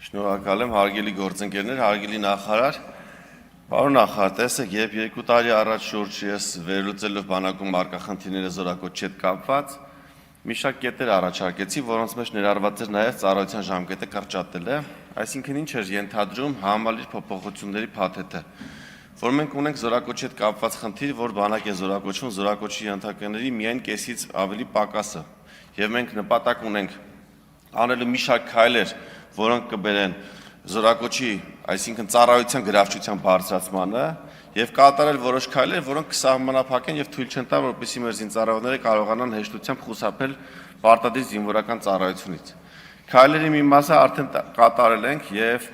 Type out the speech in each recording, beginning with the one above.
Շնորհակալ եմ, հարգելի գործընկերներ, հարգելի նախարար։ Պարոն նախարար, տեսեք, երբ 2 տարի առաջ շուրջ ես վերլուծելով բանակում արկա խնդիրները զորակոչի հետ կապված, մի շարք կետեր առաջարկեցի, որոնց մեջ ներառված էր նաև ծառայության ժամկետը կրճատելը, այսինքն ինչ էր ենթադրում համալիր փոփոխությունների փաթեթը, որ մենք ունենք զորակոչի հետ կապված խնդիր, որ բանակ է զորակոչվում, զորակոչի ենթականների միայն կեսից ավելի պակասը, եւ մենք նպատակ ունենք անելու մի շարք քայլեր, որոնք կբերեն զորակոչի, այսինքն ծառայության գրավչության բարձրացմանը եւ կատարել որոշ քայլեր, որոնք կսահմանափակեն եւ թույլ չեն տա, որպեսզի մեր զինծառայողները կարողանան հեշտությամբ խուսափել պարտադիր զինվորական ծառայությունից։ Քայլերի մի մասը արդեն կատարել ենք եւ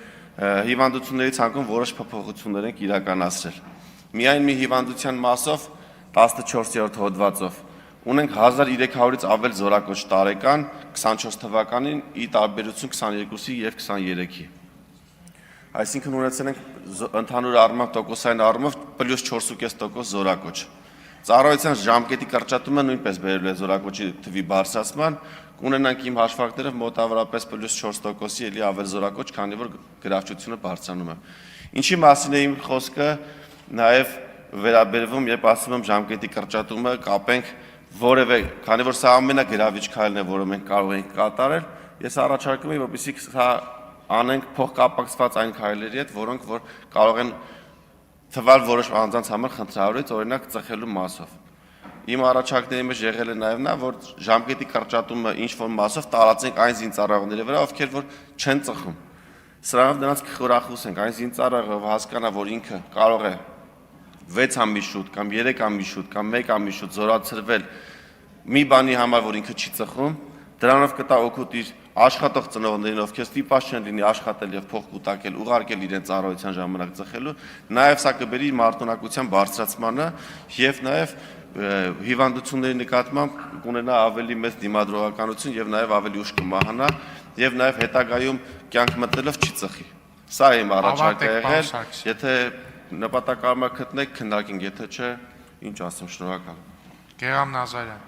հիվանդությունների ցանկում որոշ փոփոխություններ ենք իրականացրել։ Միայն մի հիվանդության մասով 14-րդ հոդվածով ունենք 1300-ից ավել զորակոչ տարեկան 24 թվականին ի տարբերություն 22-ի եւ 23-ի։ Այսինքն ունեցել ենք ընդհանուր առմամբ տոկոսային առումով +4.5% զորակոչ։ Ծառայության ժամկետի կրճատումը նույնպես բերել է զորակոչի թվի բարձրացման, կունենանք իմ հաշվարկներով մոտավորապես +4%-ի էլի ավել զորակոչ, քանի որ գրավչությունը բարձրանում է։ Ինչի մասին է իմ խոսքը, նաեւ վերաբերվում, երբ ասում եմ ժամկետի կրճատումը, կապենք որևէ, քանի որ սա ամենագրավիչ քայլն է, որը մենք կարող ենք կատարել, ես առաջարկում եմ, որպեսզի սա անենք փոխկապակցված այն քայլերի հետ, որոնք որ կարող են թվալ որոշ անձանց համար խնդրահարույց, օրինակ ծխելու մասով։ Իմ առաջարկների մեջ եղել է նաև նա, որ ժամկետի կրճատումը ինչ-որ մասով տարածենք այն զինծառայողների վրա, ովքեր որ չեն ծխում։ Սրանով նրանց կխորախուսենք, այն զինծառայողը հասկանա, որ ինքը կարող է 6 ամիս շուտ կամ 3 ամիս շուտ կամ 1 ամիս շուտ զորացրվել մի բանի համար, որ ինքը չի ծխում, դրանով կտա օգուտ իր աշխատող ծնողներին, ովքեր ստիպված չեն լինի աշխատել եւ փող կուտակել, ուղարկել իրենց ծառայության ժամանակ ծխելու, նաեւ սա կբերի մարտունակության բարձրացմանը եւ նաեւ հիվանդությունների նկատմամբ կունենա ավելի մեծ դիմադրողականություն եւ նաեւ ավելի ուշ կմահանա եւ նաեւ հետագայում կյանք մտնելով չի ծխի։ Սա է իմ առաջարկը եղել, եթե նպատակարար գտնեք, քննարկենք, եթե չէ, ինչ ասեմ, շնորհակալ։ Գերամ Նազարյան